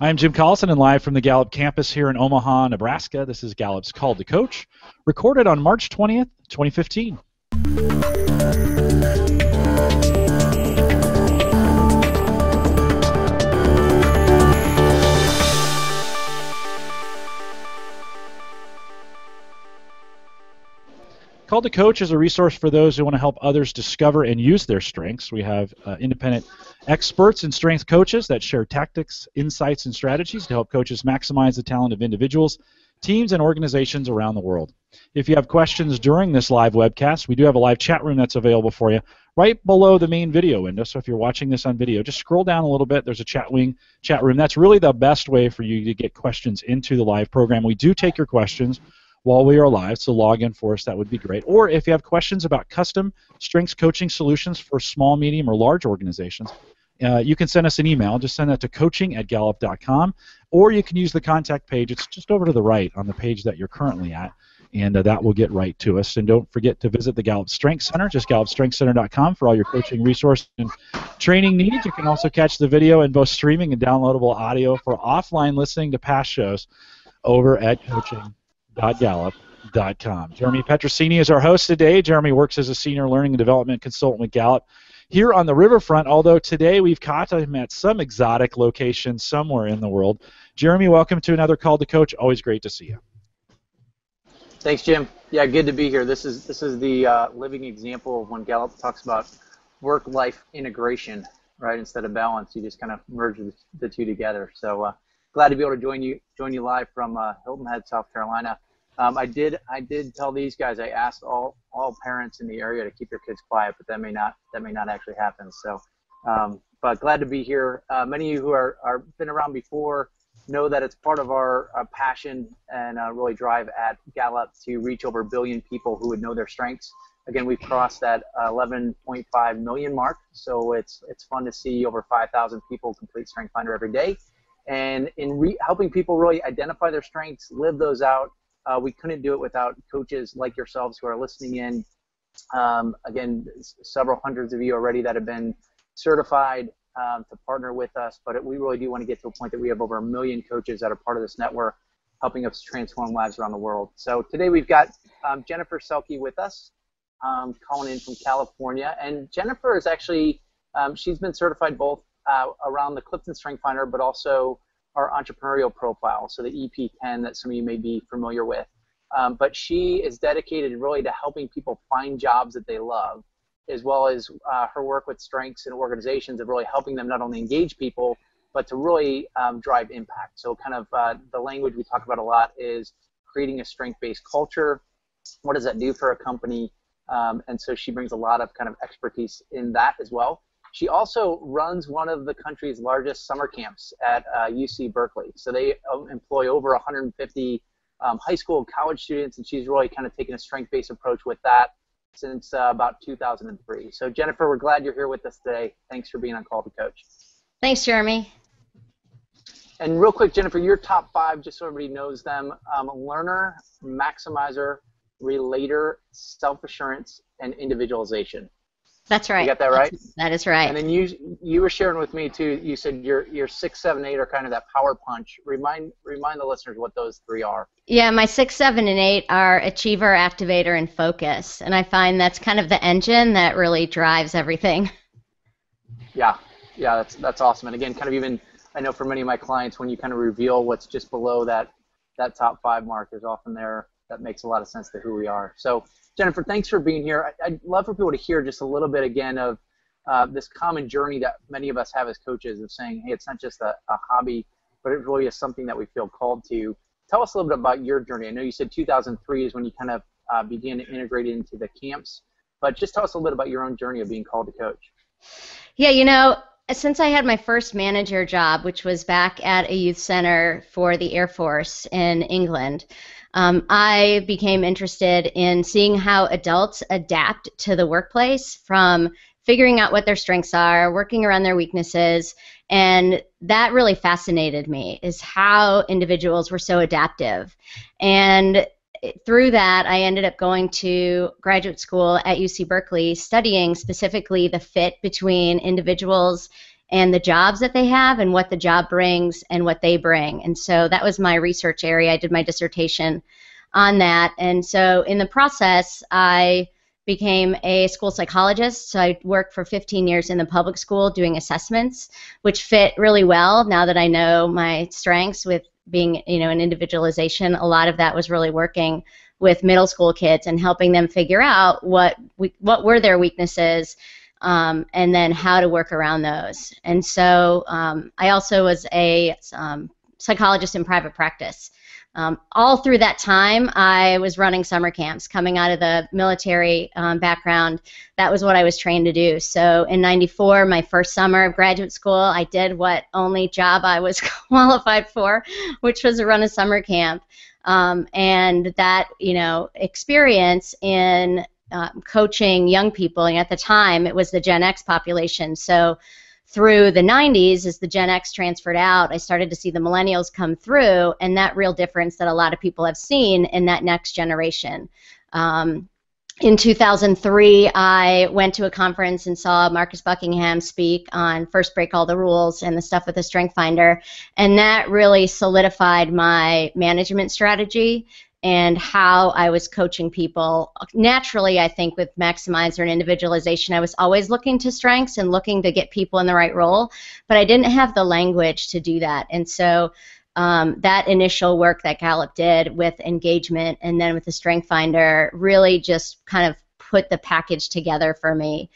I'm Jim Collison and live from the Gallup campus here in Omaha, Nebraska. This is Gallup's Call to Coach, recorded on March 20th, 2015. Call to Coach is a resource for those who want to help others discover and use their strengths. We have independent experts and strength coaches that share tactics, insights, and strategies to help coaches maximize the talent of individuals, teams, and organizations around the world. If you have questions during this live webcast, we do have a live chat room that's available for you right below the main video window. So if you're watching this on video, just scroll down a little bit. There's a chat room. That's really the best way for you to get questions into the live program. We do take your questions while we are live, so log in for us. That would be great. Or if you have questions about custom strengths coaching solutions for small, medium, or large organizations, you can send us an email. Just send that to coaching@gallup.com, or you can use the contact page. It's just over to the right on the page that you're currently at, and that will get right to us. And don't forget to visit the Gallup Strengths Center, just gallupstrengthscenter.com for all your coaching resources and training needs. You can also catch the video in both streaming and downloadable audio for offline listening to past shows over at coaching.gallup.com. Jeremy Petrosini is our host today. Jeremy works as a senior learning and development consultant with Gallup here on the riverfront, although today we've caught him at some exotic location somewhere in the world. Jeremy, welcome to another Call to Coach. Always great to see you. Thanks, Jim. Yeah, good to be here. This is the living example of when Gallup talks about work-life integration, right? Instead of balance, you just kind of merge the two together. So glad to be able to join you live from Hilton Head, South Carolina. I did tell these guys, I asked all parents in the area to keep their kids quiet, but that may not actually happen. So, but glad to be here. Many of you who are been around before know that it's part of our passion and really drive at Gallup to reach over 1 billion people who would know their strengths. Again, we've crossed that 11.5 million mark, so it's fun to see over 5,000 people complete Strength Finder every day. And in helping people really identify their strengths, live those out, we couldn't do it without coaches like yourselves who are listening in. Again, several hundreds of you already that have been certified to partner with us, but we really do want to get to a point that we have over 1 million coaches that are part of this network helping us transform lives around the world. So today we've got Jennifer Selke with us, calling in from California. And Jennifer is actually, she's been certified both around the Clifton Strength Finder, but also our entrepreneurial profile, so the EP10 that some of you may be familiar with. But she is dedicated really to helping people find jobs that they love, as well as her work with strengths and organizations of really helping them not only engage people, but to really drive impact. So kind of the language we talk about a lot is creating a strength-based culture. What does that do for a company? And so she brings a lot of kind of expertise in that as well. She also runs one of the country's largest summer camps at UC Berkeley. So they employ over 150 high school and college students, and she's really kind of taken a strength-based approach with that since about 2003. So Jennifer, we're glad you're here with us today. Thanks for being on Call to Coach. Thanks, Jeremy. And real quick, Jennifer, your top 5, just so everybody knows them: learner, maximizer, relator, self-assurance, and individualization. That's right. You got that right? That is right. And then you were sharing with me too. You said your 6, 7, 8 are kind of that power punch. Remind the listeners what those 3 are. Yeah, my 6, 7, and 8 are achiever, activator, and focus. And I find that's kind of the engine that really drives everything. Yeah, that's awesome. And again, kind of even I know for many of my clients, when you kind of reveal what's just below that top 5 mark, there's often there that makes a lot of sense to who we are. So Jennifer, thanks for being here. I'd love for people to hear just a little bit again of this common journey that many of us have as coaches of saying, hey, it's not just a hobby, but it really is something that we feel called to. Tell us a little bit about your journey. I know you said 2003 is when you kind of began to integrate it into the camps, but just tell us a little bit about your own journey of being called to coach. Yeah, since I had my first manager job, which was back at a youth center for the Air Force in England, I became interested in seeing how adults adapt to the workplace, from figuring out what their strengths are, working around their weaknesses, and that really fascinated me, is how individuals were so adaptive. And through that, I ended up going to graduate school at UC Berkeley, studying specifically the fit between individuals and the jobs that they have and what the job brings and what they bring. And so that was my research area. I did my dissertation on that. And so in the process, I became a school psychologist. So I worked for 15 years in the public school doing assessments, which fit really well now that I know my strengths with being, an individualization. A lot of that was really working with middle school kids and helping them figure out what were their weaknesses, and then how to work around those. And so I also was a psychologist in private practice. All through that time, I was running summer camps. Coming out of the military background, that was what I was trained to do. So in '94, my first summer of graduate school, I did what only job I was qualified for, which was to run a summer camp. And that, experience in coaching young people, and at the time, it was the Gen X population. So through the 90s, as the Gen X transferred out, I started to see the millennials come through, and that real difference that a lot of people have seen in that next generation. In 2003, I went to a conference and saw Marcus Buckingham speak on First Break All the Rules and the stuff with the Strength Finder, and that really solidified my management strategy and how I was coaching people. Naturally, I think with Maximizer and individualization, I was always looking to strengths and looking to get people in the right role, but I didn't have the language to do that. And so that initial work that Gallup did with engagement and then with the Strength Finder really just kind of put the package together for me.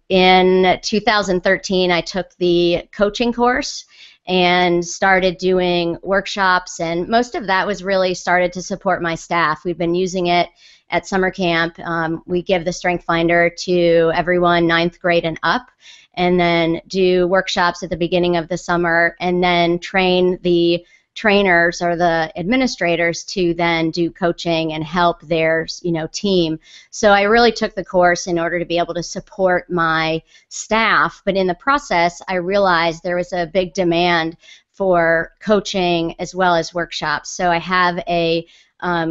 In 2013, I took the coaching course and started doing workshops, and most of that was really started to support my staff. We've been using it at summer camp. We give the Strength Finder to everyone 9th grade and up, and then do workshops at the beginning of the summer, and then train the trainers or the administrators to then do coaching and help their team. So I really took the course in order to be able to support my staff, but in the process I realized there was a big demand for coaching as well as workshops. So I have a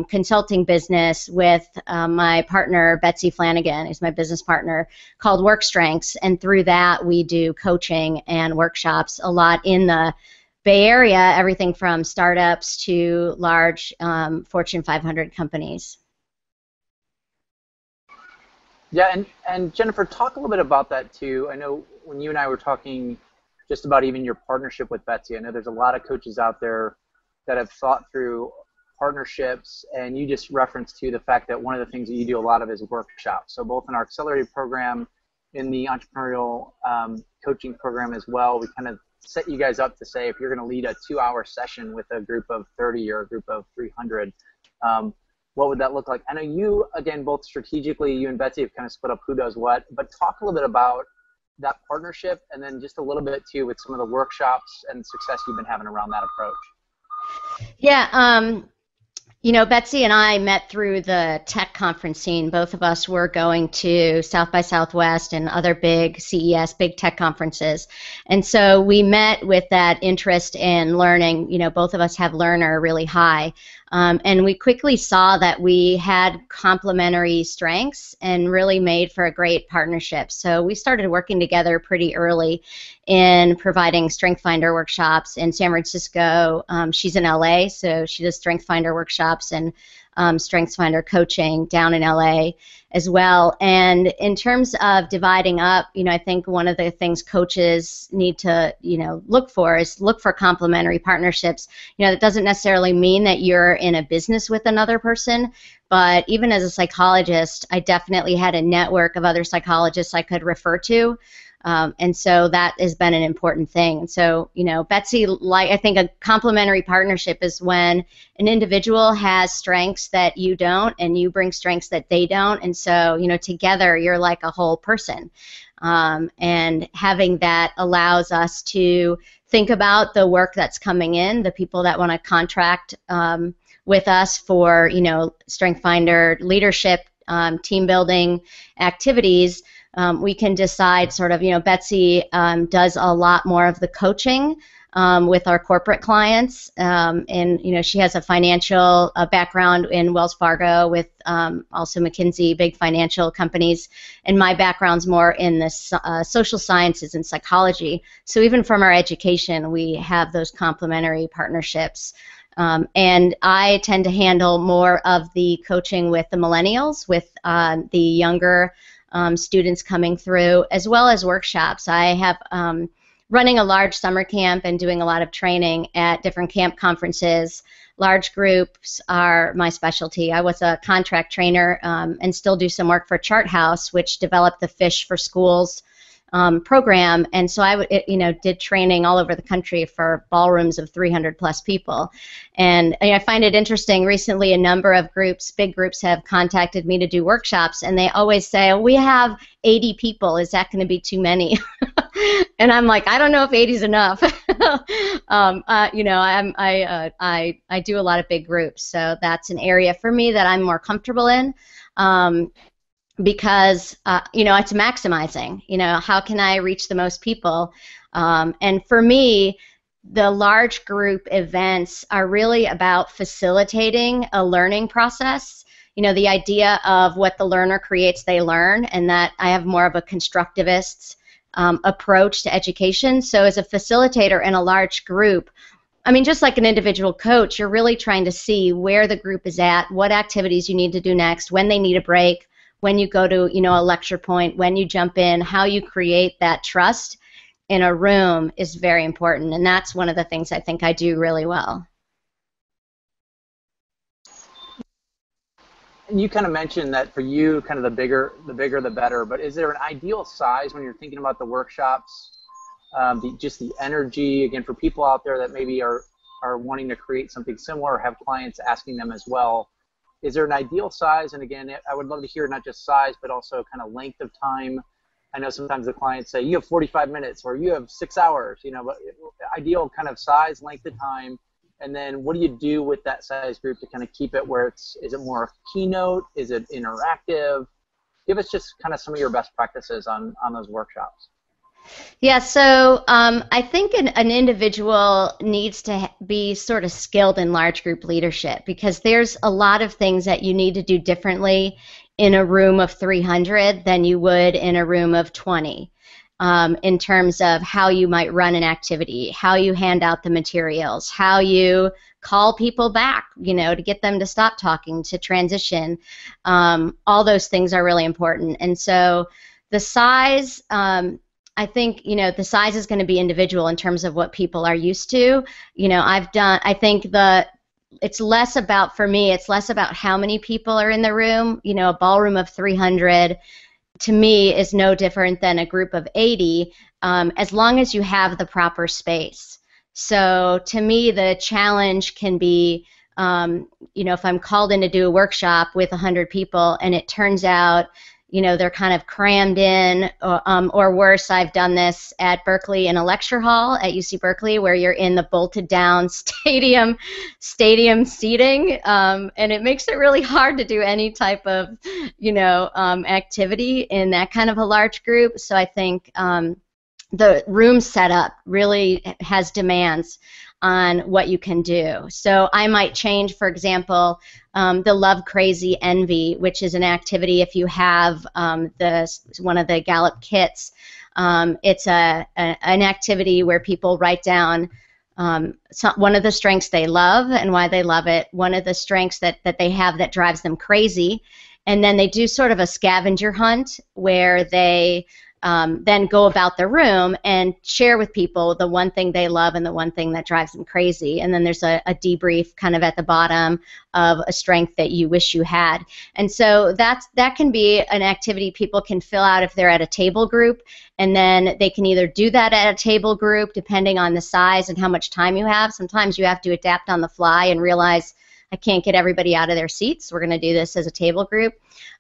consulting business with my partner Betsy Flanagan, is my business partner, called WorkStrengths, and through that we do coaching and workshops a lot in the Bay Area, everything from startups to large Fortune 500 companies. Yeah, and Jennifer, talk a little bit about that too. I know when you and I were talking just about even your partnership with Betsy, I know there's a lot of coaches out there that have thought through partnerships, and you just referenced to the fact that one of the things that you do a lot of is workshops. So both in our accelerated program, in the entrepreneurial coaching program as well, we kind of set you guys up to say, if you're going to lead a 2-hour session with a group of 30 or a group of 300, what would that look like? I know you, again, both strategically, you and Betsy have kind of split up who does what, but talk a little bit about that partnership, and then just a little bit too with some of the workshops and success you've been having around that approach. Yeah, Betsy and I met through the tech conference scene. Both of us were going to South by Southwest and other big CES, big tech conferences. And so we met with that interest in learning. Both of us have learner really high. And we quickly saw that we had complementary strengths and really made for a great partnership. So we started working together pretty early in providing Strength Finder workshops in San Francisco. She's in LA, so she does Strength Finder workshops and Strength Finder coaching down in LA as well. And in terms of dividing up, I think one of the things coaches need to, look for complementary partnerships. That doesn't necessarily mean that you're in a business with another person, but even as a psychologist, I definitely had a network of other psychologists I could refer to. And so that has been an important thing. And so, Betsy, I think a complementary partnership is when an individual has strengths that you don't, and you bring strengths that they don't. And so, together you're like a whole person. And having that allows us to think about the work that's coming in, the people that want to contract with us for, Strength Finder leadership, team building activities. We can decide sort of, Betsy does a lot more of the coaching with our corporate clients. And she has a financial background in Wells Fargo with also McKinsey, big financial companies. And my background's more in the social sciences and psychology. So even from our education, we have those complementary partnerships. And I tend to handle more of the coaching with the millennials, with the younger students coming through, as well as workshops. I have running a large summer camp and doing a lot of training at different camp conferences. Large groups are my specialty. I was a contract trainer and still do some work for Chart House, which developed the Fish for Schools program, and so I did training all over the country for ballrooms of 300 plus people. And I find it interesting, recently a number of groups, big groups, have contacted me to do workshops, and they always say, oh, we have 80 people, is that going to be too many? And I'm like, I don't know if 80 is enough. I do a lot of big groups, so that's an area for me that I'm more comfortable in. Because it's maximizing. How can I reach the most people? And for me, the large group events are really about facilitating a learning process. The idea of what the learner creates, they learn, and that I have more of a constructivist approach to education. So as a facilitator in a large group, just like an individual coach, you're really trying to see where the group is at, what activities you need to do next, when they need a break, when you go to a lecture point, when you jump in, how you create that trust in a room is very important, and that's one of the things I think I do really well. And you kind of mentioned that for you, kind of the bigger the better, but is there an ideal size when you're thinking about the workshops? Just the energy, again, for people out there that maybe are wanting to create something similar or have clients asking them as well. Is there an ideal size? And again, I would love to hear not just size, but also kind of length of time. I know sometimes the clients say, you have 45 minutes or you have 6 hours, but ideal kind of size, length of time. And then what do you do with that size group to kind of keep it where is it more keynote? Is it interactive? Give us just kind of some of your best practices on those workshops. Yeah, so I think an individual needs to be sort of skilled in large group leadership, because there's a lot of things that you need to do differently in a room of 300 than you would in a room of 20 in terms of how you might run an activity, how you hand out the materials, how you call people back, to get them to stop talking, to transition. All those things are really important. And so the size, I think, the size is going to be individual in terms of what people are used to. I think it's less about, for me, it's less about how many people are in the room. A ballroom of 300 to me is no different than a group of 80, as long as you have the proper space. So to me, the challenge can be, if I'm called in to do a workshop with 100 people and it turns out they're kind of crammed in, or worse, I've done this at Berkeley in a lecture hall at UC Berkeley where you're in the bolted down stadium seating, and it makes it really hard to do any type of, activity in that kind of a large group. So I think the room setup really has demands on what you can do. So I might change, for example, the Love, Crazy, Envy, which is an activity if you have one of the Gallup kits. It's an activity where people write down one of the strengths they love and why they love it, one of the strengths that they have that drives them crazy, and then they do sort of a scavenger hunt where they then go about the room and share with people the one thing they love and the one thing that drives them crazy. And then there's a debrief kind of at the bottom of a strength that you wish you had. And so that can be an activity people can fill out if they're at a table group, and then they can either do that at a table group depending on the size and how much time you have. Sometimes you have to adapt on the fly and realize I can't get everybody out of their seats. We're going to do this as a table group.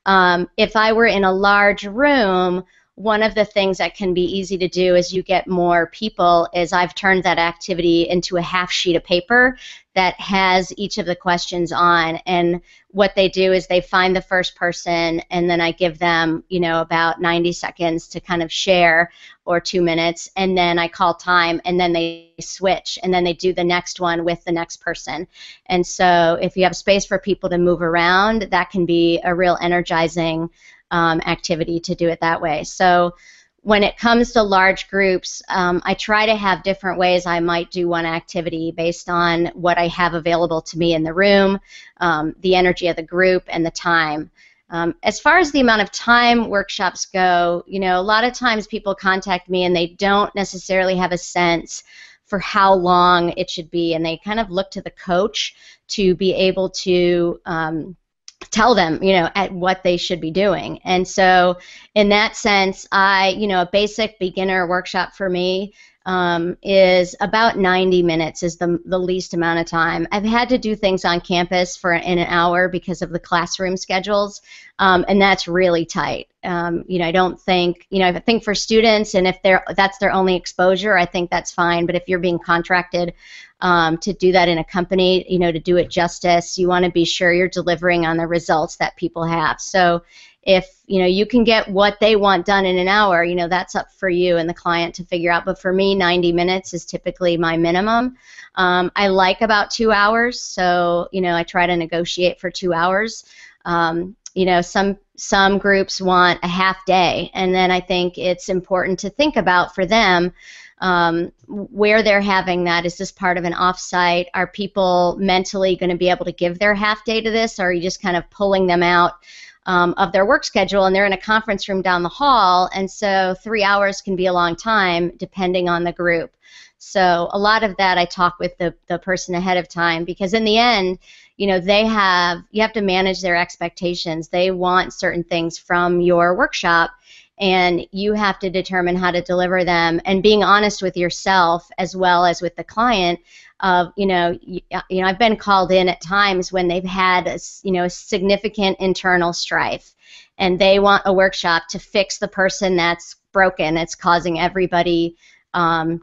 If I were in a large room, one of the things that can be easy to do as you get more people is I've turned that activity into a half sheet of paper that has each of the questions on, and what they do is they find the first person, and then I give them, about 90 seconds to kind of share, or 2 minutes, and then I call time, and then they switch, and then they do the next one with the next person. And so if you have space for people to move around, that can be a real energizing activity to do it that way. So when it comes to large groups, I try to have different ways I might do one activity based on what I have available to me in the room, the energy of the group, and the time. As far as the amount of time workshops go, a lot of times people contact me and they don't necessarily have a sense for how long it should be, and they kind of look to the coach to be able to tell them, at what they should be doing. And so in that sense, a basic beginner workshop for me is about 90 minutes is the least amount of time. I've had to do things on campus in an hour because of the classroom schedules, and that's really tight. I don't think, I think for students, and if that's their only exposure, I think that's fine. But if you're being contracted to do that in a company, to do it justice, you want to be sure you're delivering on the results that people have. So if you can get what they want done in an hour, that's up for you and the client to figure out. But for me, 90 minutes is typically my minimum. I like about 2 hours, so I try to negotiate for 2 hours. Some groups want a half day, and then I think it's important to think about for them where they're having that. Is this part of an offsite? Are people mentally going to be able to give their half day to this, or are you just kind of pulling them out of their work schedule, and they're in a conference room down the hall, and so 3 hours can be a long time depending on the group. So a lot of that I talk with the person ahead of time, because in the end, you have to manage their expectations. They want certain things from your workshop, and you have to determine how to deliver them, and being honest with yourself as well as with the client. I've been called in at times when they've had a significant internal strife, and they want a workshop to fix the person that's broken, that's causing everybody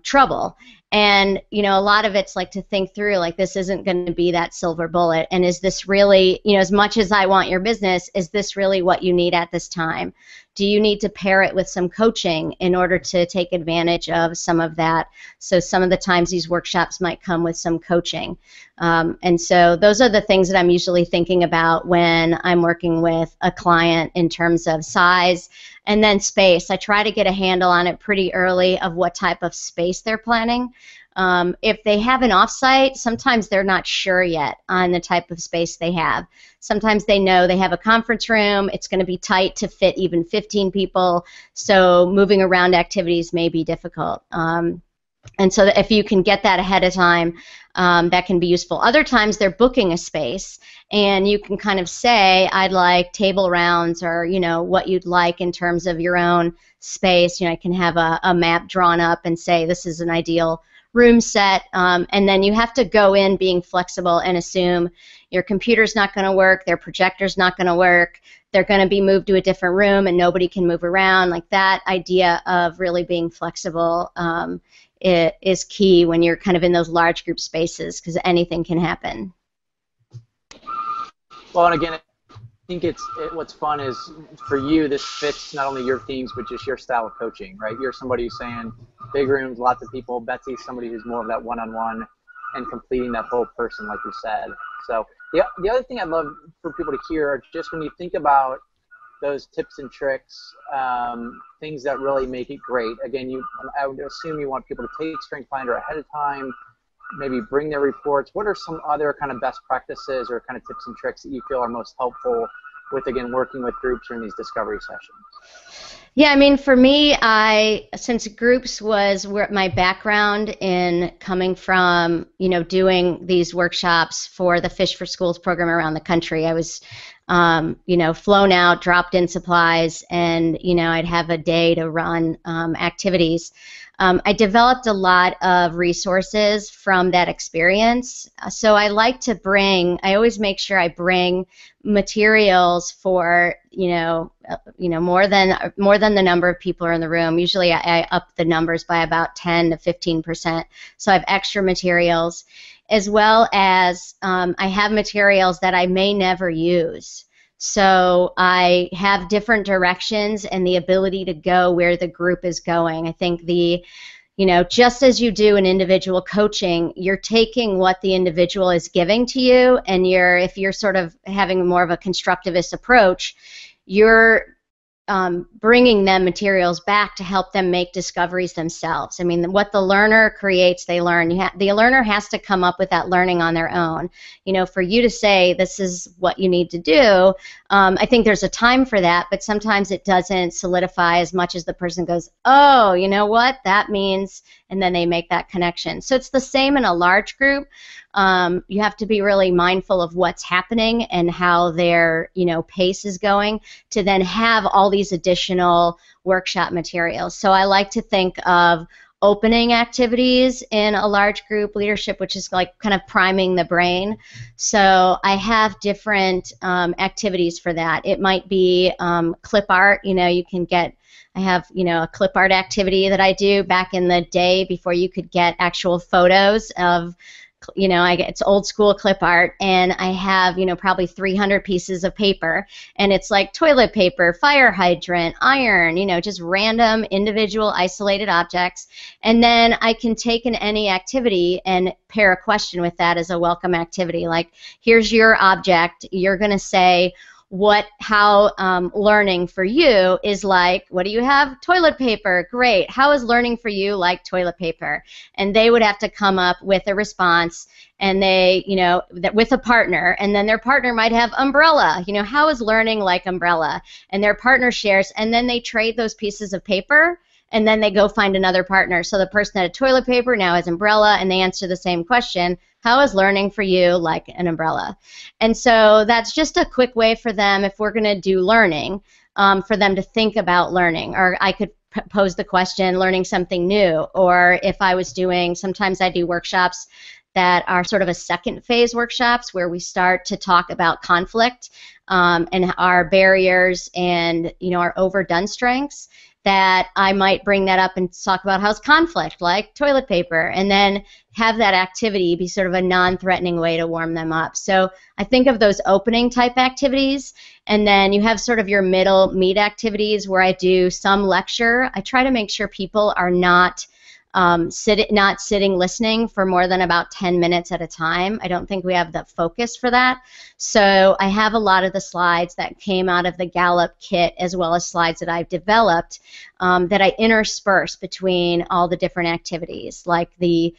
trouble. And a lot of it's like to think through, like, this isn't going to be that silver bullet, and is this really, as much as I want your business, is this really what you need at this time? Do you need to pair it with some coaching in order to take advantage of some of that? So some of the times these workshops might come with some coaching. And so those are the things that I'm usually thinking about when I'm working with a client in terms of size. And then space. I try to get a handle on it pretty early of what type of space they're planning. If they have an offsite, sometimes they're not sure yet on the type of space they have. Sometimes they know they have a conference room, it's going to be tight to fit even 15 people, so moving around activities may be difficult. And so if you can get that ahead of time, that can be useful. Other times they're booking a space, and you can kind of say, I'd like table rounds, or what you'd like in terms of your own space. I can have a map drawn up and say this is an ideal room set, and then you have to go in being flexible and assume your computer's not going to work, their projector's not going to work, they're going to be moved to a different room and nobody can move around. Like, that idea of really being flexible is key when you're kind of in those large group spaces, because anything can happen. Well, and again, I think what's fun is for you, this fits not only your themes, but just your style of coaching, right? You're somebody who's saying big rooms, lots of people. Betsy's somebody who's more of that one-on-one and completing that whole person, like you said. So the other thing I'd love for people to hear are just when you think about those tips and tricks, things that really make it great. Again, I would assume you want people to take Strength Finder ahead of time, maybe bring their reports. What are some other kind of best practices or kind of tips and tricks that you feel are most helpful with, again, working with groups during these discovery sessions? Yeah, I mean, for me, since groups was my background in coming from, doing these workshops for the Fish for Schools program around the country, I was, flown out, dropped in supplies, and, I'd have a day to run activities. I developed a lot of resources from that experience. So I always make sure I bring materials for, more than the number of people are in the room. Usually I up the numbers by about 10 to 15%. So I have extra materials, as well as I have materials that I may never use. So I have different directions and the ability to go where the group is going. I think just as you do in individual coaching, you're taking what the individual is giving to you, and if you're sort of having more of a constructivist approach, you're bringing them materials back to help them make discoveries themselves. I mean, what the learner creates, they learn. The learner has to come up with that learning on their own. For you to say, this is what you need to do, I think there's a time for that, but sometimes it doesn't solidify as much as the person goes, oh, you know what, that means, and then they make that connection. So it's the same in a large group. You have to be really mindful of what's happening and how their pace is going to then have all these additional workshop materials. So I like to think of opening activities in a large group leadership, which is like kind of priming the brain. So I have different activities for that. It might be clip art. I have, a clip art activity that I do back in the day before you could get actual photos of, it's old school clip art, and I have, probably 300 pieces of paper, and it's like toilet paper, fire hydrant, iron, just random individual isolated objects, and then I can take any activity and pair a question with that as a welcome activity. Like, here's your object, you're going to say, how learning for you is like. What do you have? Toilet paper. Great. How is learning for you like toilet paper? And they would have to come up with a response, and they, with a partner, and then their partner might have umbrella. How is learning like umbrella? And their partner shares, and then they trade those pieces of paper, and then they go find another partner. So the person that had toilet paper now has umbrella, and they answer the same question. How is learning for you like an umbrella? And so that's just a quick way for them, if we're going to do learning, for them to think about learning. Or I could pose the question, learning something new. Or if I was sometimes I do workshops that are sort of a second phase workshops where we start to talk about conflict and our barriers and our overdone strengths, that I might bring that up and talk about how's conflict like toilet paper, and then have that activity be sort of a non-threatening way to warm them up. So I think of those opening type activities, and then you have sort of your middle meat activities where I do some lecture. I try to make sure people are not sitting listening for more than about 10 minutes at a time. I don't think we have the focus for that. So I have a lot of the slides that came out of the Gallup kit, as well as slides that I've developed that I intersperse between all the different activities, like a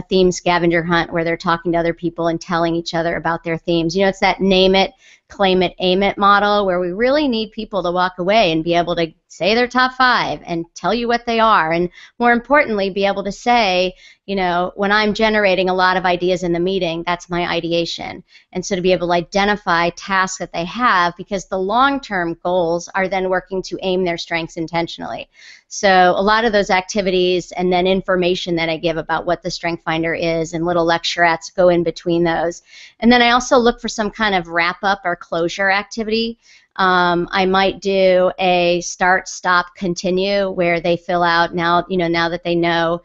theme scavenger hunt where they're talking to other people and telling each other about their themes. It's that name it, claim it, aim it model where we really need people to walk away and be able to say their top 5 and tell you what they are, and more importantly, be able to say, when I'm generating a lot of ideas in the meeting, that's my ideation. And so to be able to identify tasks that they have, because the long-term goals are then working to aim their strengths intentionally. So a lot of those activities and then information that I give about what the Strength Finder is and little lecturettes go in between those. And then I also look for some kind of wrap-up or closure activity. I might do a start, stop, continue, where they fill out now that they know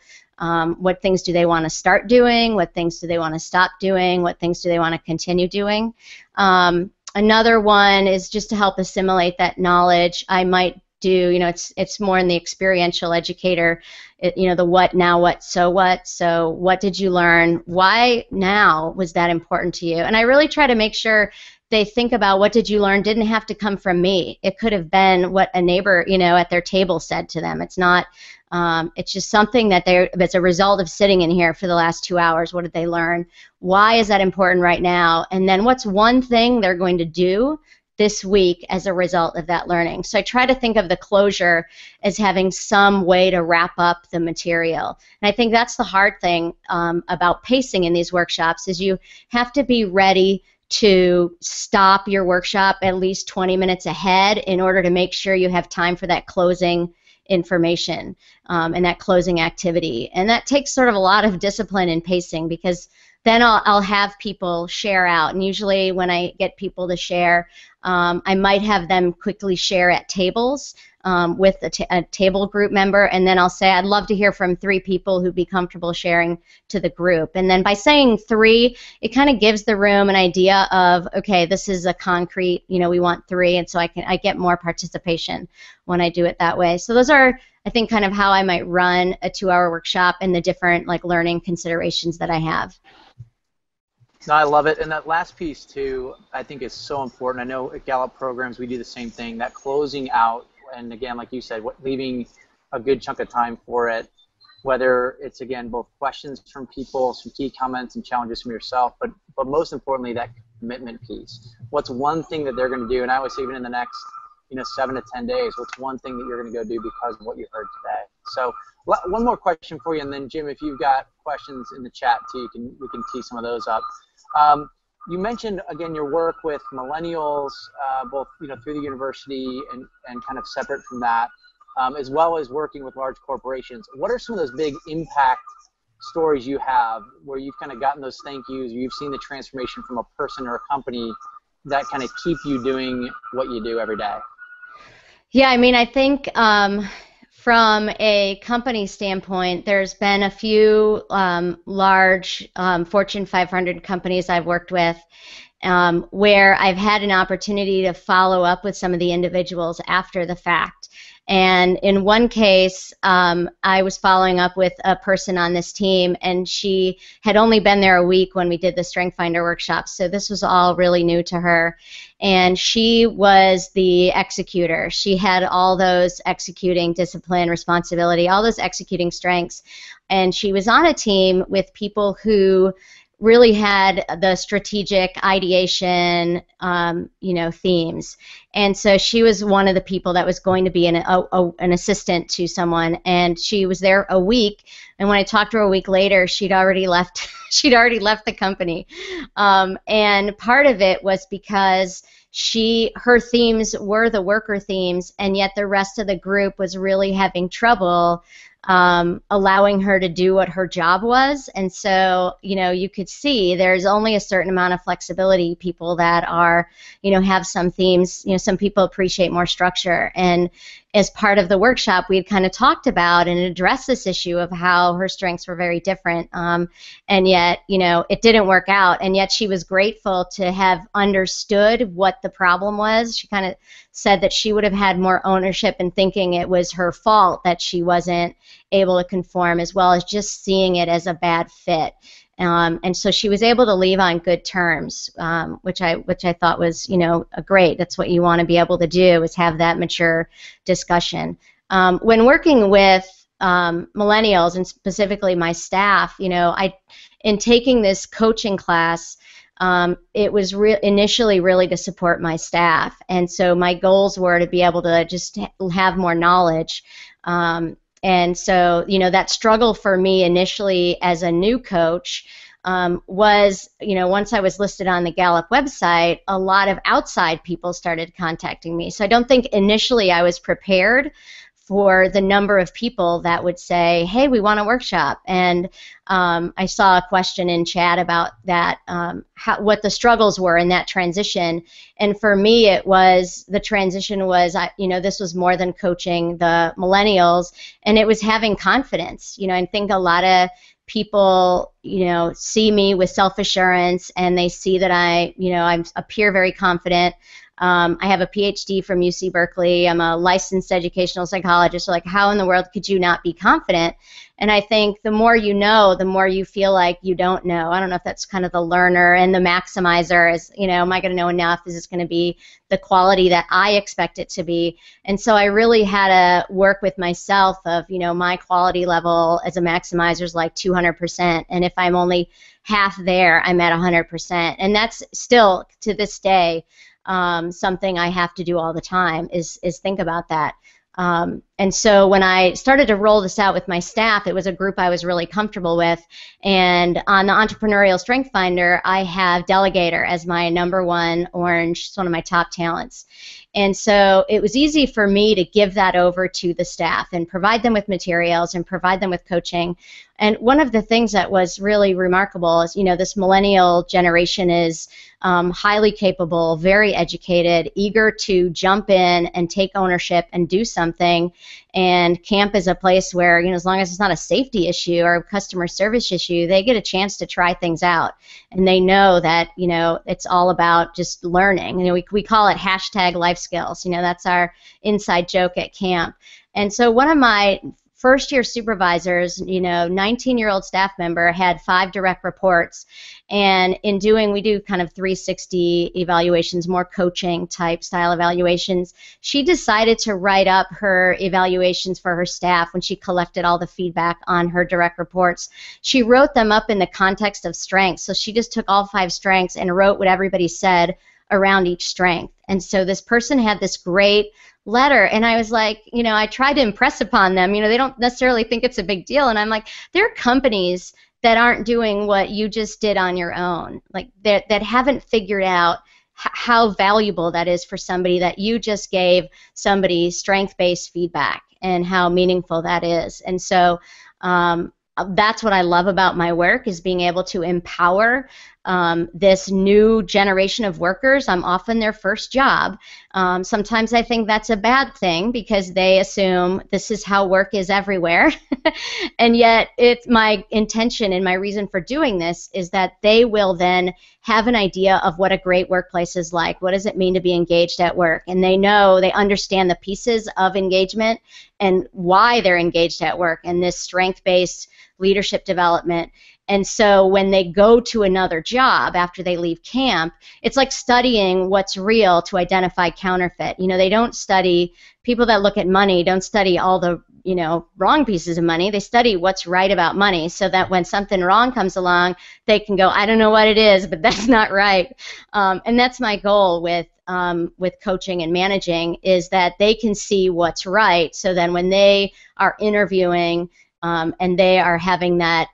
what things do they want to start doing, what things do they want to stop doing, what things do they want to continue doing. Another one is just to help assimilate that knowledge. I might do, it's more in the experiential educator, the what, now what, so what. So what did you learn? Why now was that important to you? And I really try to make sure they think about what did you learn didn't have to come from me. It could have been what a neighbor, at their table said to them. It's not, it's just something that's a result of sitting in here for the last 2 hours. What did they learn? Why is that important right now? And then what's one thing they're going to do this week as a result of that learning? So I try to think of the closure as having some way to wrap up the material. And I think that's the hard thing about pacing in these workshops, is you have to be ready to stop your workshop at least 20 minutes ahead in order to make sure you have time for that closing information and that closing activity. And that takes sort of a lot of discipline and pacing, because then I'll have people share out. And usually when I get people to share, I might have them quickly share at tables with a table group member, and then I'll say, I'd love to hear from 3 people who'd be comfortable sharing to the group. And then by saying 3, it kind of gives the room an idea of, okay, this is a concrete, we want 3, and so I get more participation when I do it that way. So those are, I think, kind of how I might run a 2-hour workshop and the different learning considerations that I have. No, I love it. And that last piece, too, I think is so important. I know at Gallup programs we do the same thing, that closing out. And again, like you said, leaving a good chunk of time for it, whether it's, again, both questions from people, some key comments and challenges from yourself, but most importantly, that commitment piece. What's one thing that they're going to do? And I always say, even in the next 7 to 10 days, what's one thing that you're going to go do because of what you heard today? So one more question for you, and then, Jim, if you've got questions in the chat, too, we can tee some of those up. You mentioned, again, your work with millennials, both through the university and kind of separate from that, as well as working with large corporations. What are some of those big impact stories you have where you've kind of gotten those thank yous, or you've seen the transformation from a person or a company that kind of keep you doing what you do every day? Yeah, I mean, I think from a company standpoint, there's been a few large Fortune 500 companies I've worked with where I've had an opportunity to follow up with some of the individuals after the fact. And in one case, I was following up with a person on this team, and she had only been there a week when we did the Strength Finder workshops, so this was all really new to her. And she was the executor. She had all those executing discipline, responsibility, all those executing strengths. And she was on a team with people who really had the strategic ideation, themes. And so she was one of the people that was going to be an assistant to someone, and she was there a week. And when I talked to her a week later, she'd already left. She'd already left the company, and part of it was because her themes were the worker themes, and yet the rest of the group was really having trouble allowing her to do what her job was. And so, you could see there's only a certain amount of flexibility. People that are, have some themes, some people appreciate more structure. And as part of the workshop, we had kind of talked about and addressed this issue of how her strengths were very different. And yet, it didn't work out. And yet she was grateful to have understood what the problem was. She kind of said that she would have had more ownership in thinking it was her fault that she wasn't able to conform, as well as just seeing it as a bad fit. And so she was able to leave on good terms, which I thought was, great. That's what you want to be able to do, is have that mature discussion. When working with millennials, and specifically my staff, in taking this coaching class, it was initially really to support my staff. And so my goals were to be able to just have more knowledge. And so, that struggle for me initially as a new coach was, once I was listed on the Gallup website, a lot of outside people started contacting me. So I don't think initially I was prepared for the number of people that would say, hey, we want a workshop. And I saw a question in chat about that, what the struggles were in that transition. And for me, the transition was, this was more than coaching the millennials, and it was having confidence. I think a lot of people, see me with self-assurance, and they see that I appear very confident. I have a PhD from UC Berkeley. I'm a licensed educational psychologist. So, how in the world could you not be confident? And I think the more you know, the more you feel like you don't know. I don't know if that's kind of the learner and the maximizer. Is, am I going to know enough? Is this going to be the quality that I expect it to be? And so I really had to work with myself of, my quality level as a maximizer is like 200%. And if I'm only half there, I'm at 100%. And that's still, to this day, something I have to do all the time is think about that. And so when I started to roll this out with my staff, it was a group I was really comfortable with. And on the Entrepreneurial Strength Finder, I have Delegator as my #1 orange. It's one of my top talents. And so it was easy for me to give that over to the staff and provide them with materials and provide them with coaching. And one of the things that was really remarkable is, this millennial generation is highly capable, very educated, eager to jump in and take ownership and do something. And camp is a place where, as long as it's not a safety issue or a customer service issue, they get a chance to try things out. And they know that, it's all about just learning. We call it hashtag life skills. That's our inside joke at camp. And so one of my first-year supervisors, 19-year-old staff member, had 5 direct reports. And we do kind of 360 evaluations, more coaching type style evaluations. She decided to write up her evaluations for her staff when she collected all the feedback on her direct reports. She wrote them up in the context of strengths. So she just took all 5 strengths and wrote what everybody said around each strength. And so this person had this great letter, and I was like, I tried to impress upon them, they don't necessarily think it's a big deal, and I'm like, there are companies that aren't doing what you just did on your own, like that haven't figured out how valuable that is for somebody, that you just gave somebody strength-based feedback and how meaningful that is. And so that's what I love about my work, is being able to empower this new generation of workers. I'm often their first job. Sometimes I think that's a bad thing because they assume this is how work is everywhere. And yet it's my intention and my reason for doing this is that they will then have an idea of what a great workplace is like. What does it mean to be engaged at work? And they understand the pieces of engagement and why they're engaged at work and this strength-based leadership development. And so when they go to another job after they leave camp, it's like studying what's real to identify counterfeit. They don't study, people that look at money don't study all the, wrong pieces of money. They study what's right about money so that when something wrong comes along, they can go, I don't know what it is, but that's not right. And that's my goal with coaching and managing, is that they can see what's right, so then when they are interviewing and they are having that,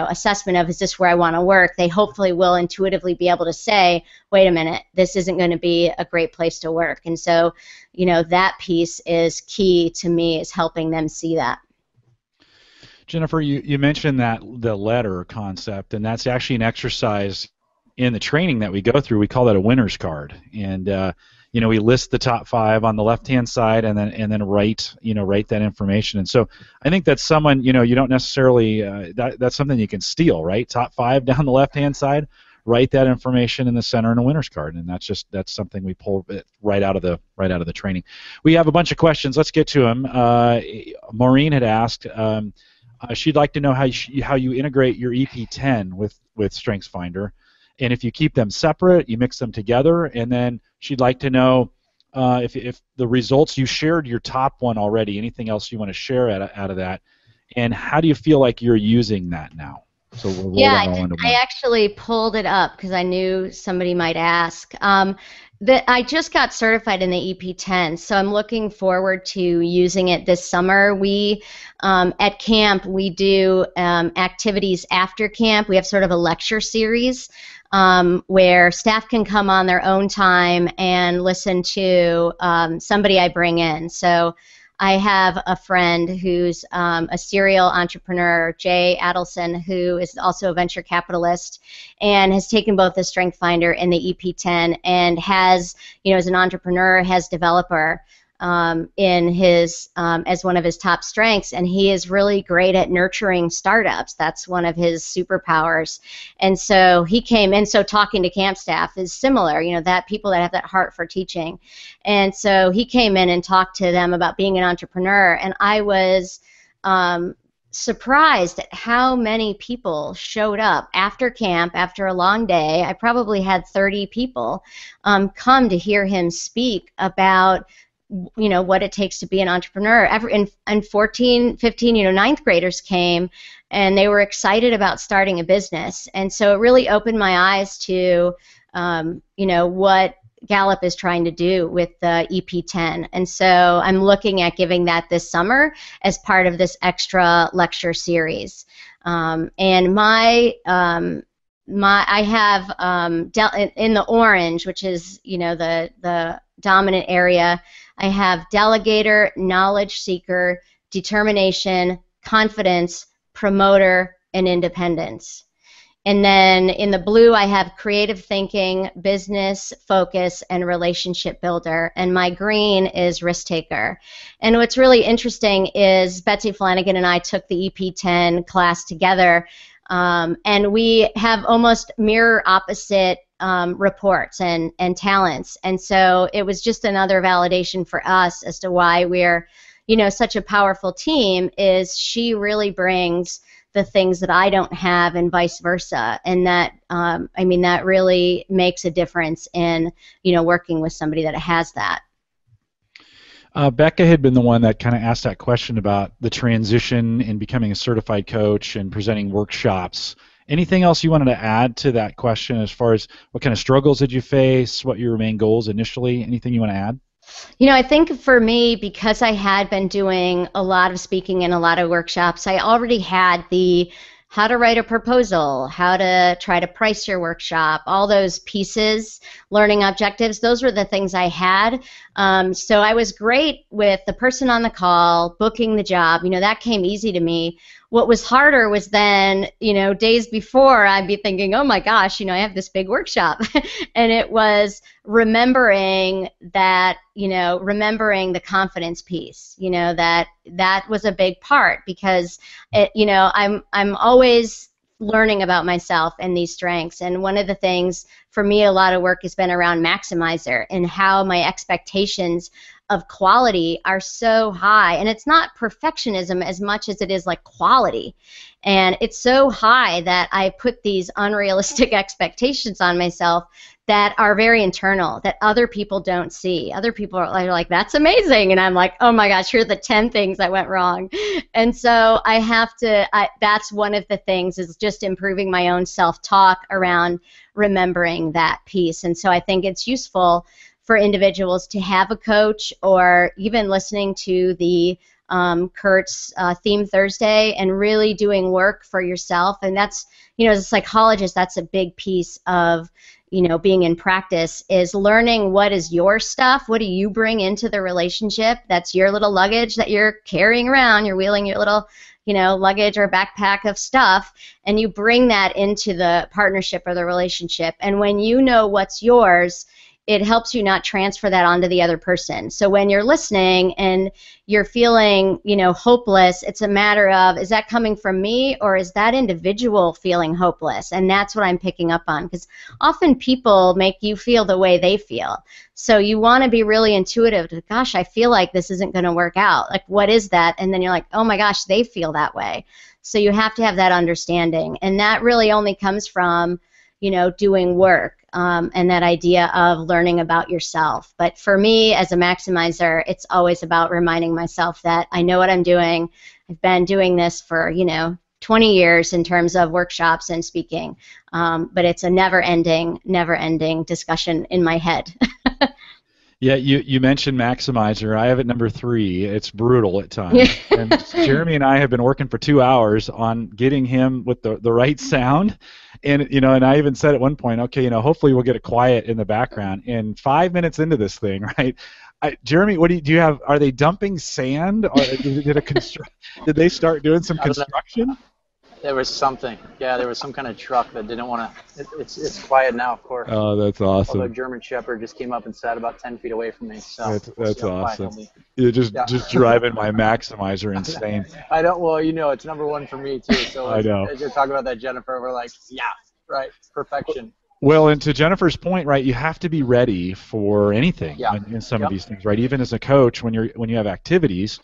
assessment of, is this where I want to work, they hopefully will intuitively be able to say, wait a minute, this isn't going to be a great place to work. And so, that piece is key to me, is helping them see that. Jennifer, you mentioned that the letter concept, and that's actually an exercise in the training that we go through. We call that a winner's card. And we list the top 5 on the left-hand side, and then write that information. And so I think that's someone, you don't necessarily that's something you can steal, right? Top 5 down the left-hand side, write that information in the center in a winner's card, and that's something we pull right out of the training. We have a bunch of questions. Let's get to them. Maureen had asked. She'd like to know how you integrate your EP10 with StrengthsFinder. And if you keep them separate, you mix them together, and then she'd like to know if the results, you shared your top one already, anything else you want to share out of that, and how do you feel like you're using that now? So we'll roll them all into one. I actually pulled it up because I knew somebody might ask. I just got certified in the EP10, so I'm looking forward to using it this summer. We, at camp, we do activities after camp. We have sort of a lecture series where staff can come on their own time and listen to somebody I bring in. So I have a friend who's a serial entrepreneur, Jay Adelson, who is also a venture capitalist and has taken both the StrengthsFinder and the EP10 and has, as an entrepreneur, has developer in his as one of his top strengths, and he is really great at nurturing startups. That's one of his superpowers. And so he came in, so talking to camp staff is similar, that people that have that heart for teaching. And so he came in and talked to them about being an entrepreneur, and I was surprised at how many people showed up after camp, after a long day. I probably had 30 people come to hear him speak about what it takes to be an entrepreneur. And 14, 15, ninth graders came, and they were excited about starting a business. And so it really opened my eyes to, what Gallup is trying to do with the EP10. And so I'm looking at giving that this summer as part of this extra lecture series. And my I have in the orange, which is the dominant area. I have delegator, knowledge seeker, determination, confidence, promoter, and independence. And then in the blue, I have creative thinking, business focus, and relationship builder. And my green is risk taker. And what's really interesting is Betsy Flanagan and I took the EP10 class together, and we have almost mirror opposite reports and talents. And so it was just another validation for us as to why we're, such a powerful team. Is she really brings the things that I don't have, and vice versa, and that that really makes a difference in working with somebody that has that. Becca had been the one that kind of asked that question about the transition in becoming a certified coach and presenting workshops. Anything else you wanted to add to that question as far as what kind of struggles did you face, what your main goals initially? Anything you want to add? I think for me, because I had been doing a lot of speaking and a lot of workshops, I already had the how to write a proposal, how to try to price your workshop, all those pieces, learning objectives, those were the things I had. So I was great with the person on the call, booking the job, that came easy to me. What was harder was then, days before I'd be thinking, oh my gosh, I have this big workshop. And it was remembering that, remembering the confidence piece, that was a big part, because I'm always learning about myself and these strengths. And one of the things for me, a lot of work has been around maximizer and how my expectations of quality are so high. And it's not perfectionism as much as it is like quality. And it's so high that I put these unrealistic expectations on myself that are very internal, that other people don't see. Other people are like, that's amazing. And I'm like, oh my gosh, here are the 10 things that went wrong. And so I have to, that's one of the things, is just improving my own self-talk around remembering that piece. And so I think it's useful for individuals to have a coach, or even listening to the Kurt's Theme Thursday and really doing work for yourself. And that's, as a psychologist, that's a big piece of being in practice, is learning what is your stuff, what do you bring into the relationship, that's your little luggage that you're carrying around, you're wheeling your little luggage or backpack of stuff, and you bring that into the partnership or the relationship. And when you know what's yours, it helps you not transfer that onto the other person. So when you're listening and you're feeling, hopeless, it's a matter of, is that coming from me, or is that individual feeling hopeless? And that's what I'm picking up on, because often people make you feel the way they feel. So you want to be really intuitive to, gosh, I feel like this isn't going to work out. Like, what is that? And then you're like, oh my gosh, they feel that way. So you have to have that understanding. And that really only comes from, doing work. And that idea of learning about yourself. But for me, as a maximizer, it's always about reminding myself that I know what I'm doing. I've been doing this for, 20 years in terms of workshops and speaking. But it's a never-ending discussion in my head. Yeah, you mentioned maximizer. I have it number 3. It's brutal at times. And Jeremy and I have been working for 2 hours on getting him with the right sound. And and I even said at one point, okay, hopefully we'll get it quiet in the background. And 5 minutes into this thing, right? Jeremy, what do you have? Are they dumping sand, or did they start doing some construction? There was something. Yeah, there was some kind of truck that didn't want to. It's quiet now, of course. Oh, that's awesome. Although German Shepherd just came up and sat about 10 feet away from me. So that's awesome. You're just driving my maximizer insane. I don't. Well, it's number 1 for me too. So I know. As you're talking about that, Jennifer, we're like, yeah, right, perfection. Well, and to Jennifer's point, right, you have to be ready for anything in some of these things, right? Even as a coach, when you have activities,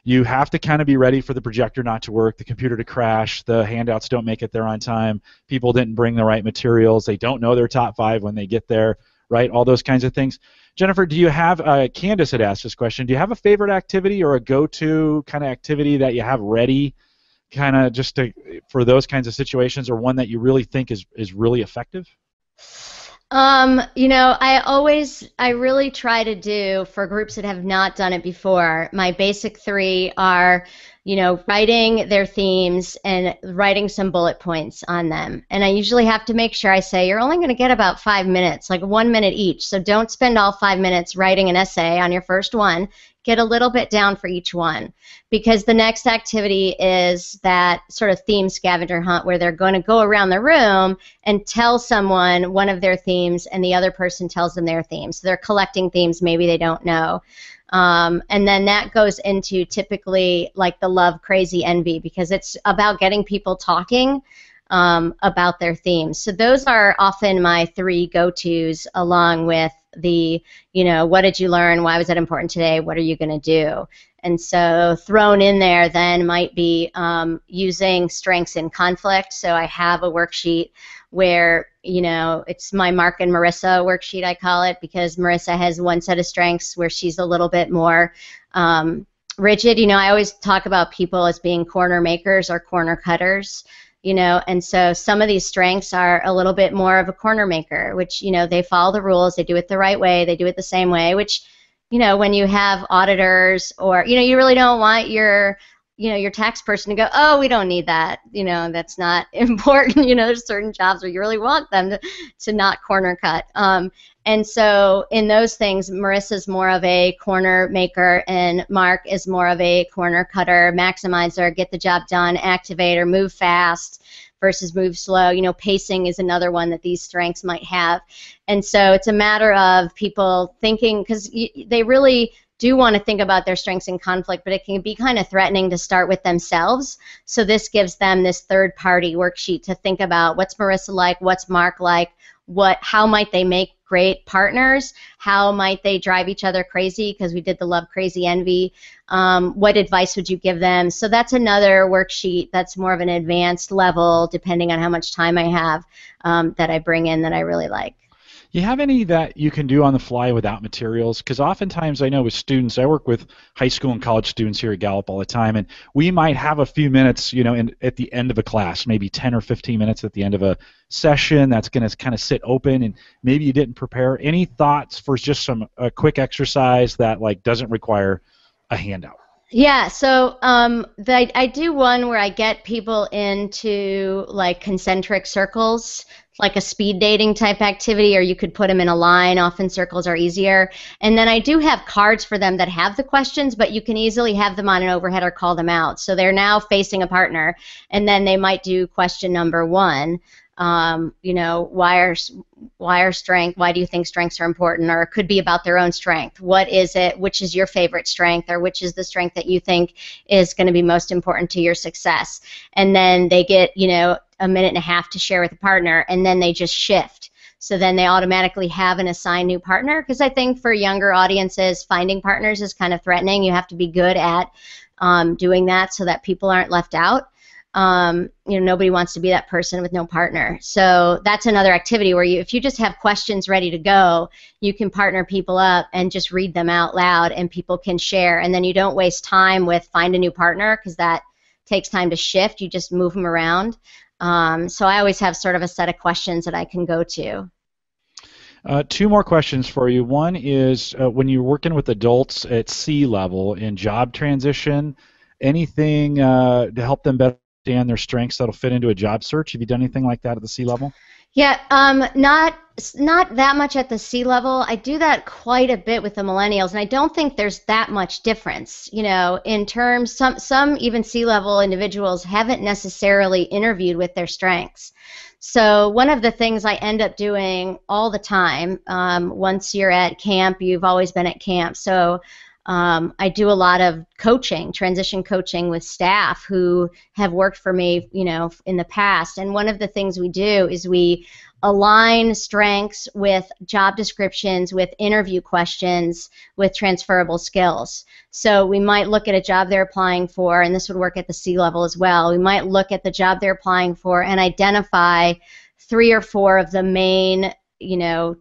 you have to kind of be ready for the projector not to work, the computer to crash, the handouts don't make it there on time, people didn't bring the right materials, they don't know their top 5 when they get there, right? All those kinds of things. Jennifer, do you have, Candace had asked this question, do you have a favorite activity or a go-to kind of activity that you have ready kind of just for those kinds of situations, or one that you really think is really effective? I really try to do, for groups that have not done it before, my basic 3 are, writing their themes and writing some bullet points on them. And I usually have to make sure I say, you're only going to get about 5 minutes, like 1 minute each. So don't spend all 5 minutes writing an essay on your first one. Get a little bit down for each one, because the next activity is that sort of theme scavenger hunt where they're going to go around the room and tell someone one of their themes and the other person tells them their themes. So they're collecting themes maybe they don't know. And then that goes into typically like the love, crazy, envy, because it's about getting people talking about their themes. So those are often my 3 go-tos, along with the, what did you learn? Why was that important today? What are you going to do? And so thrown in there then might be using strengths in conflict. So I have a worksheet where, it's my Mark and Marissa worksheet, I call it, because Marissa has one set of strengths where she's a little bit more rigid. I always talk about people as being corner makers or corner cutters. And so some of these strengths are a little bit more of a corner maker, which, they follow the rules, they do it the right way, they do it the same way, which, when you have auditors or, you really don't want your tax person to go, oh, we don't need that, that's not important. There's certain jobs where you really want them to not corner cut. And so in those things, Marissa's more of a corner maker and Mark is more of a corner cutter, maximizer, get the job done, activator, move fast versus move slow. Pacing is another one that these strengths might have. And so it's a matter of people thinking, because they really do want to think about their strengths in conflict, but it can be kind of threatening to start with themselves. So this gives them this third-party worksheet to think about what's Marissa like, what's Mark like, how might they make great partners, how might they drive each other crazy, because we did the love, crazy, envy, what advice would you give them? So that's another worksheet that's more of an advanced level, depending on how much time I have, that I bring in that I really like. You have any that you can do on the fly without materials? Because oftentimes I know with students, I work with high school and college students here at Gallup all the time, and we might have a few minutes, at the end of a class, maybe 10 or 15 minutes at the end of a session that's going to kind of sit open, and maybe you didn't prepare. Any thoughts for just a quick exercise that doesn't require a handout? Yeah, so I do one where I get people into concentric circles, like a speed dating type activity, or you could put them in a line. Often circles are easier. And then I do have cards for them that have the questions, but you can easily have them on an overhead or call them out. So they're now facing a partner, and then they might do question number 1. Why do you think strengths are important? Or it could be about their own strength. What is it? Which is your favorite strength? Or which is the strength that you think is going to be most important to your success? And then they get, a minute and a half to share with a partner, and then they just shift. So then they automatically have an assigned new partner, because I think for younger audiences, finding partners is kind of threatening. You have to be good at doing that so that people aren't left out. Nobody wants to be that person with no partner. So that's another activity where if you just have questions ready to go, you can partner people up and just read them out loud, and people can share. And then you don't waste time with find a new partner, because that takes time to shift. You just move them around. So I always have sort of a set of questions that I can go to. 2 more questions for you. One is when you're working with adults at C level in job transition, anything to help them better understand their strengths that'll fit into a job search? Have you done anything like that at the C level? Yeah, not that much at the C level. I do that quite a bit with the millennials, and I don't think there's that much difference. In terms, some even C level individuals haven't necessarily interviewed with their strengths. So one of the things I end up doing all the time, once you're at camp, you've always been at camp. So I do a lot of coaching, transition coaching with staff who have worked for me, in the past. And one of the things we do is we align strengths with job descriptions, with interview questions, with transferable skills. So we might look at a job they're applying for, and this would work at the C level as well. We might look at the job they're applying for and identify 3 or 4 of the main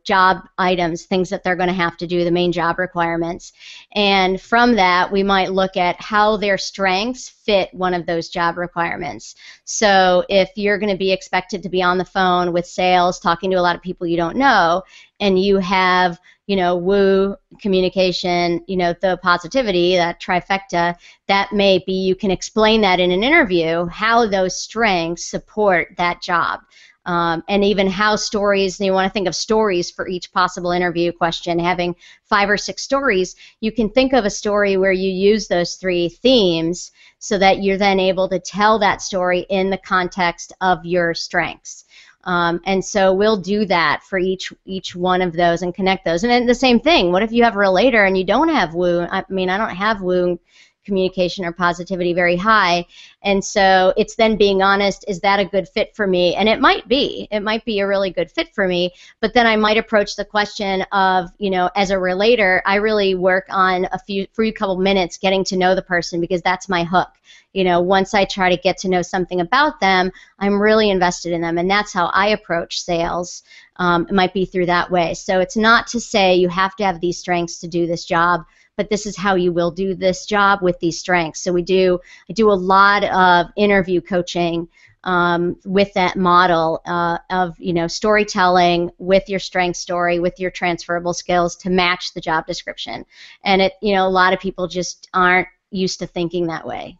job items, things that they're going to have to do, the main job requirements. And from that, we might look at how their strengths fit one of those job requirements. So if you're going to be expected to be on the phone with sales, talking to a lot of people you don't know, and you have, woo, communication, the positivity, that trifecta, that may be, you can explain that in an interview, how those strengths support that job. And even how stories, you want to think of stories for each possible interview question, having 5 or 6 stories, you can think of a story where you use those 3 themes so that you're then able to tell that story in the context of your strengths. And so we'll do that for each one of those and connect those. And then the same thing, what if you have a relator and you don't have woo? I don't have woo communication or positivity very high, and so it's then being honest, is that a good fit for me? And it might be a really good fit for me, but then I might approach the question of, as a relator, I really work on for a couple minutes getting to know the person, because that's my hook. Once I try to get to know something about them, I'm really invested in them, and that's how I approach sales. It might be through that way. So it's not to say you have to have these strengths to do this job, but this is how you will do this job with these strengths. So I do a lot of interview coaching with that model of storytelling with your strength story, with your transferable skills to match the job description. And a lot of people just aren't used to thinking that way.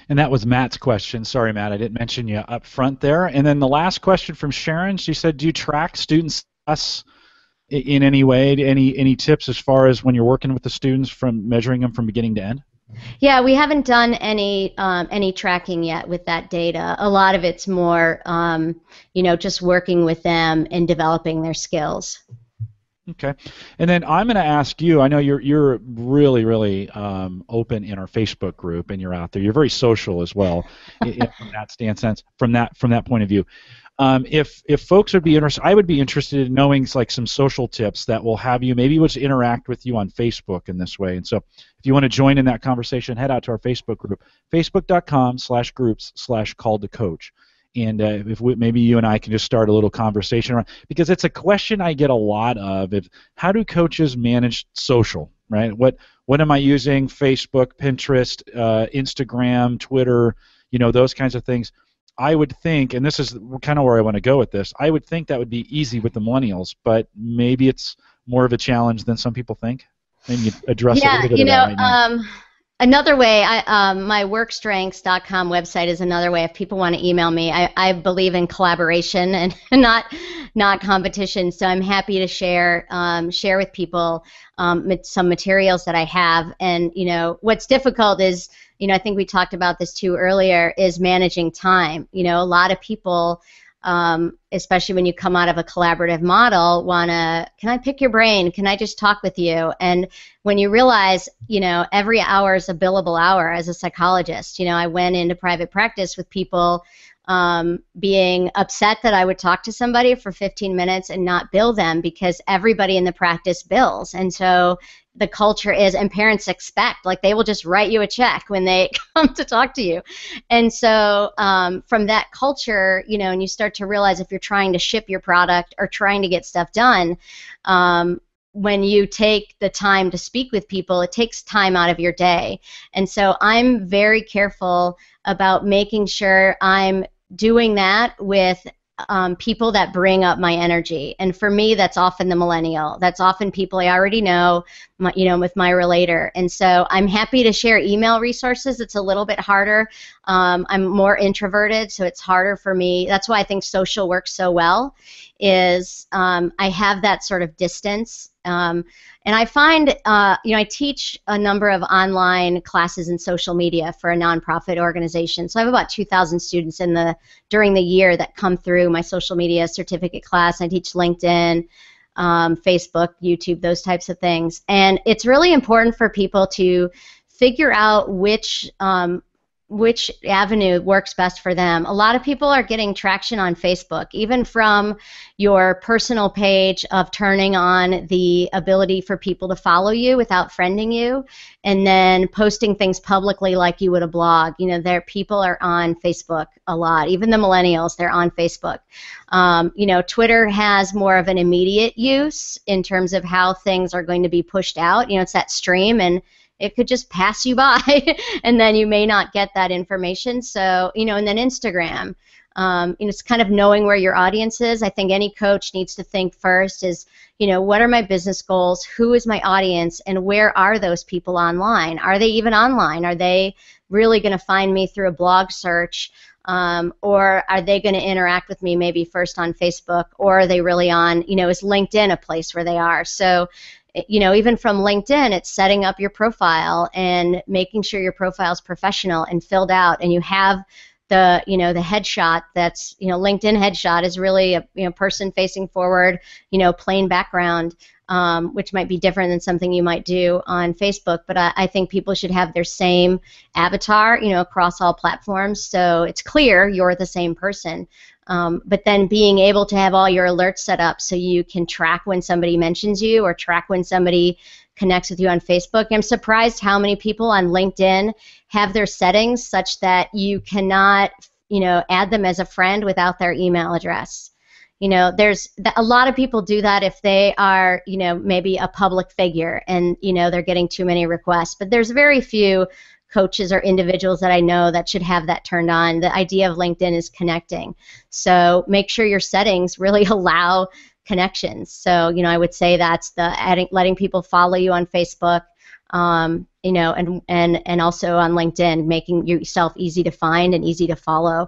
And that was Matt's question. Sorry, Matt, I didn't mention you up front there. And then the last question from Sharon, she said, do you track student success in any way? Any tips as far as when you're working with the students from measuring them from beginning to end? Yeah, we haven't done any tracking yet with that data. A lot of it's more, just working with them and developing their skills. Okay, and then I'm going to ask you. I know you're really, really open in our Facebook group, and you're out there. You're very social as well, from that stance, from that point of view. If folks would be interested, I would be interested in knowing like some social tips that will have you maybe able to interact with you on Facebook in this way. And so if you want to join in that conversation, head out to our Facebook group, facebook.com/groups/call-to-coach. And maybe you and I can just start a little conversation around, because it's a question I get a lot of. How do coaches manage social, right? What am I using? Facebook, Pinterest, Instagram, Twitter, those kinds of things. I would think, and this is kind of where I want to go with this, I would think that would be easy with the millennials, but maybe it's more of a challenge than some people think. Maybe you address a little bit of that right now. Another way, my workstrengths.com website is another way if people want to email me. I believe in collaboration and not competition, so I'm happy to share with people some materials that I have. And what's difficult is, I think we talked about this too earlier, is managing time. A lot of people, especially when you come out of a collaborative model, can I pick your brain? Can I just talk with you? And when you realize, every hour is a billable hour as a psychologist. I went into private practice with people being upset that I would talk to somebody for 15 minutes and not bill them, because everybody in the practice bills. And so the culture is, and parents expect, like, they will just write you a check when they come to talk to you. And so from that culture, and you start to realize if you're trying to ship your product or trying to get stuff done, when you take the time to speak with people, it takes time out of your day. And so I'm very careful about making sure I'm doing that with people that bring up my energy. And for me, that's often the millennial. That's often people I already know, with my relator. And so I'm happy to share email resources. It's a little bit harder. I'm more introverted, so it's harder for me. That's why I think social works so well, is I have that sort of distance. And I find, I teach a number of online classes in social media for a nonprofit organization. So I have about 2,000 students during the year that come through my social media certificate class. I teach LinkedIn, Facebook, YouTube, those types of things. And it's really important for people to figure out which which avenue works best for them. A lot of people are getting traction on Facebook, even from your personal page of turning on the ability for people to follow you without friending you, and then posting things publicly like you would a blog. You know, people are on Facebook a lot. Even the millennials, they're on Facebook. You know, Twitter has more of an immediate use in terms of how things are going to be pushed out. You know, it's that stream, and it could just pass you by, and then you may not get that information. So, you know, and then Instagram, it's kind of knowing where your audience is. I think any coach needs to think first is, you know, what are my business goals? Who is my audience? And where are those people online? Are they even online? Are they really going to find me through a blog search? Or are they going to interact with me maybe first on Facebook? Or are they really on, you know, is LinkedIn a place where they are? So, you know, even from LinkedIn, it's setting up your profile and making sure your profile is professional and filled out, and you have the, you know, the headshot that's, you know, LinkedIn headshot is really a, you know, person facing forward, you know, plain background, which might be different than something you might do on Facebook. But I think people should have their same avatar, you know, across all platforms, so it's clear you're the same person. But then being able to have all your alerts set up so you can track when somebody mentions you or track when somebody connects with you on Facebook. I'm surprised how many people on LinkedIn have their settings such that you cannot, you know, add them as a friend without their email address. You know, there's a lot of people do that if they are, you know, maybe a public figure and, you know, they're getting too many requests. But there's very few coaches or individuals that I know that should have that turned on. The idea of LinkedIn is connecting. So make sure your settings really allow connections. So, you know, I would say that's letting people follow you on Facebook, you know, and also on LinkedIn, making yourself easy to find and easy to follow.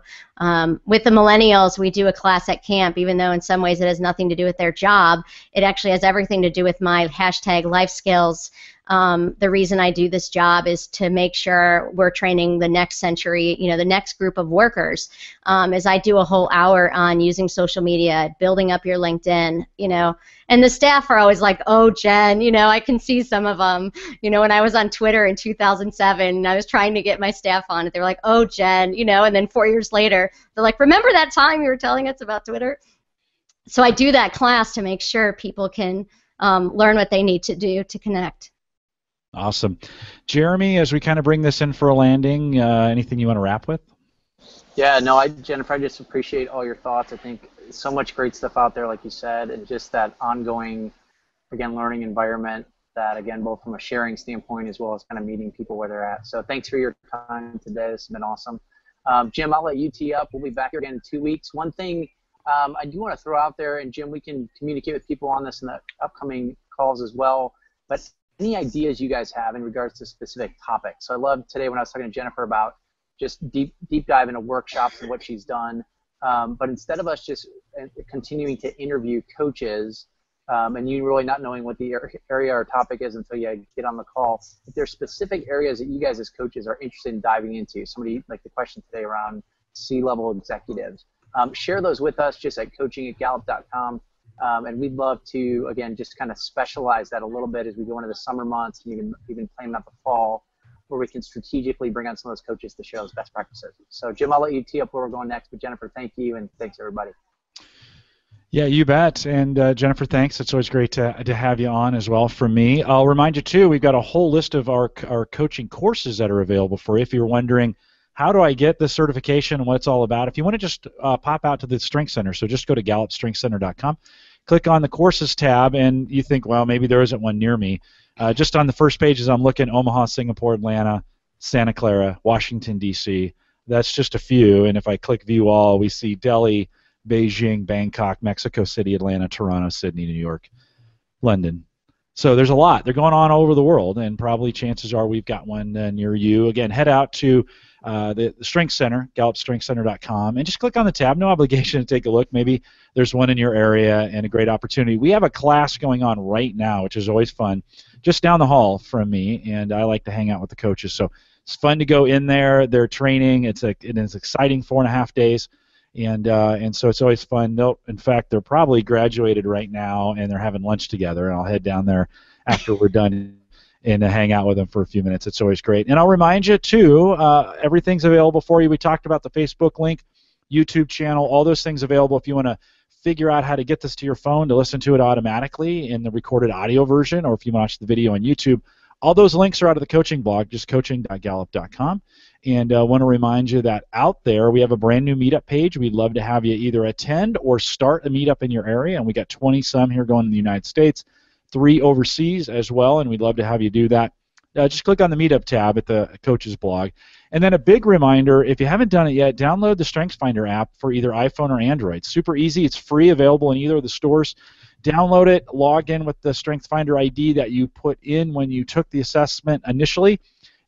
With the millennials, we do a class at camp, even though in some ways it has nothing to do with their job. It actually has everything to do with my hashtag life skills. The reason I do this job is to make sure we're training the next century, you know, the next group of workers. As I do a whole hour on using social media, building up your LinkedIn, you know, and the staff are always like, oh, Jen, you know, I can see some of them. You know, when I was on Twitter in 2007, I was trying to get my staff on it. They were like, oh, Jen, you know, and then 4 years later, they're like, remember that time you were telling us about Twitter? So I do that class to make sure people can learn what they need to do to connect. Awesome. Jeremy, as we kind of bring this in for a landing, anything you want to wrap with? Yeah, no, Jennifer, I just appreciate all your thoughts. I think so much great stuff out there, like you said, and just that ongoing, again, learning environment that, again, both from a sharing standpoint as well as kind of meeting people where they're at. So thanks for your time today. This has been awesome. Jim, I'll let you tee up. We'll be back here again in 2 weeks. One thing I do want to throw out there, and Jim, we can communicate with people on this in the upcoming calls as well, but any ideas you guys have in regards to specific topics. So I loved today when I was talking to Jennifer about just deep dive into workshops and what she's done. But instead of us just continuing to interview coaches and you really not knowing what the area or topic is until you get on the call, if there's specific areas that you guys as coaches are interested in diving into, somebody like the question today around C-level executives, share those with us just at coaching@gallup.com. And we'd love to, again, just kind of specialize that a little bit as we go into the summer months and even planning out the fall, where we can strategically bring on some of those coaches to share those best practices. So, Jim, I'll let you tee up where we're going next. But, Jennifer, thank you, and thanks, everybody. Yeah, you bet. And Jennifer, thanks. It's always great to have you on as well from me. I'll remind you, too, we've got a whole list of our coaching courses that are available for you. If you're wondering, how do I get the certification and what it's all about? If you want to just pop out to the Strength Center, so just go to Gallup-Strengthscenter.com, click on the Courses tab, and you think, well, maybe there isn't one near me. Just on the first page as I'm looking, Omaha, Singapore, Atlanta, Santa Clara, Washington, D.C. That's just a few, and if I click View All, we see Delhi, Beijing, Bangkok, Mexico City, Atlanta, Toronto, Sydney, New York, London. So there's a lot. They're going on all over the world, and probably chances are we've got one near you. Again, head out to the Strength Center, Gallup-Strengthscenter.com, and just click on the tab. No obligation to take a look. Maybe there's one in your area and a great opportunity. We have a class going on right now, which is always fun, just down the hall from me, and I like to hang out with the coaches. So it's fun to go in there. They're training. It is exciting 4.5 days. And so it's always fun. In fact, they're probably graduated right now, and they're having lunch together, and I'll head down there after we're done and to hang out with them for a few minutes. It's always great. And I'll remind you, too, everything's available for you. We talked about the Facebook link, YouTube channel, all those things available if you want to figure out how to get this to your phone to listen to it automatically in the recorded audio version, or if you watch the video on YouTube. All those links are out of the coaching blog, just coaching.gallup.com. And I want to remind you that out there we have a brand new meetup page. We'd love to have you either attend or start a meetup in your area, and we got 20 some here going in the United States, 3 overseas as well, and we'd love to have you do that. Just click on the meetup tab at the coach's blog. And then a big reminder, if you haven't done it yet, download the StrengthsFinder app for either iPhone or Android. Super easy. It's free, available in either of the stores. Download it, log in with the StrengthsFinder ID that you put in when you took the assessment initially.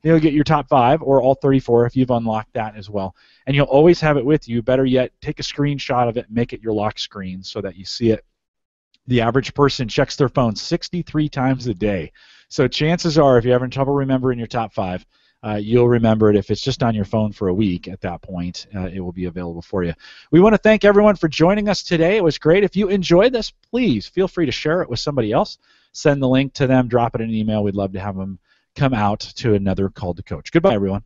You'll get your top 5 or all 34 if you've unlocked that as well. And you'll always have it with you. Better yet, take a screenshot of it and make it your lock screen so that you see it. The average person checks their phone 63 times a day. So chances are, if you're having trouble remembering your top 5, you'll remember it. If it's just on your phone for a week at that point, it will be available for you. We want to thank everyone for joining us today. It was great. If you enjoyed this, please feel free to share it with somebody else. Send the link to them, drop it in an email. We'd love to have them come out to another Call to Coach. Goodbye, everyone.